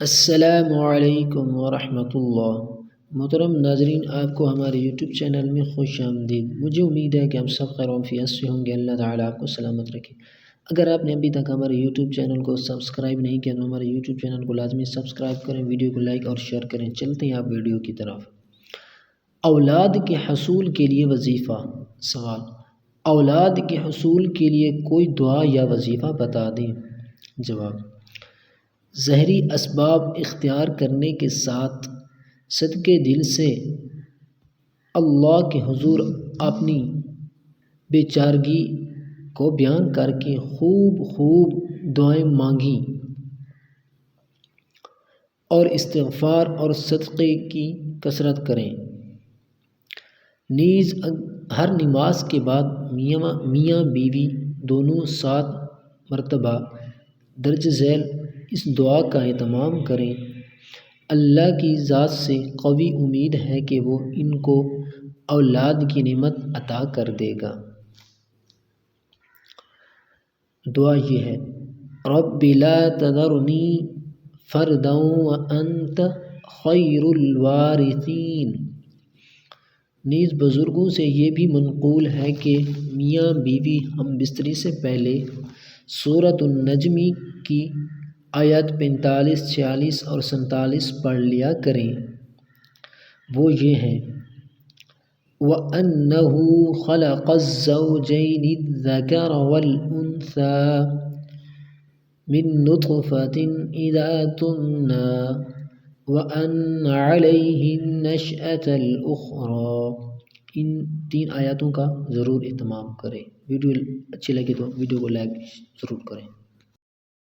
السلام علیکم ورحمۃ اللہ۔ محترم ناظرین، آپ کو ہمارے یوٹیوب چینل میں خوش آمدید۔ مجھے امید ہے کہ ہم سب خیر و عافیت سے ہوں گے۔ اللہ تعالیٰ آپ کو سلامت رکھے۔ اگر آپ نے ابھی تک ہمارے یوٹیوب چینل کو سبسکرائب نہیں کیا تو ہمارے یوٹیوب چینل کو لازمی سبسکرائب کریں، ویڈیو کو لائک اور شیئر کریں۔ چلتے ہیں آپ ویڈیو کی طرف۔ اولاد کے حصول کے لیے وظیفہ۔ سوال: اولاد کے حصول کے لیے کوئی دعا یا وظیفہ بتا دیں۔ جواب: ظاہری اسباب اختیار کرنے کے ساتھ صدقے دل سے اللہ کے حضور اپنی بے چارگی کو بیان کر کے خوب دعائیں مانگیں اور استغفار اور صدقے کی کثرت کریں۔ نیز ہر نماز کے بعد میاں بیوی دونوں 7 مرتبہ درج ذیل اس دعا کا اہتمام کریں۔ اللہ کی ذات سے قوی امید ہے کہ وہ ان کو اولاد کی نعمت عطا کر دے گا۔ دعا یہ ہے: رب لا تذرنی فردا وانت خیر الوارثین۔ نیز بزرگوں سے یہ بھی منقول ہے کہ میاں بیوی ہم بستری سے پہلے سورۃ النجم کی آیات 45، 46 اور 47 پڑھ لیا کریں۔ وہ یہ ہیں: وَأَنَّهُ خَلَقَ الزَّوْجَيْنِ الذَّكَرَ وَالْأُنثَىٰ مِن نُطْفَةٍ إِذَا تُمْنَىٰ وَأَنَّ عَلَيْهِ النَّشْأَةَ الْأُخْرَىٰ۔ ان 3 آیاتوں کا ضرور اہتمام کریں۔ ویڈیو اچھی لگے تو ویڈیو کو لائک ضرور کریں۔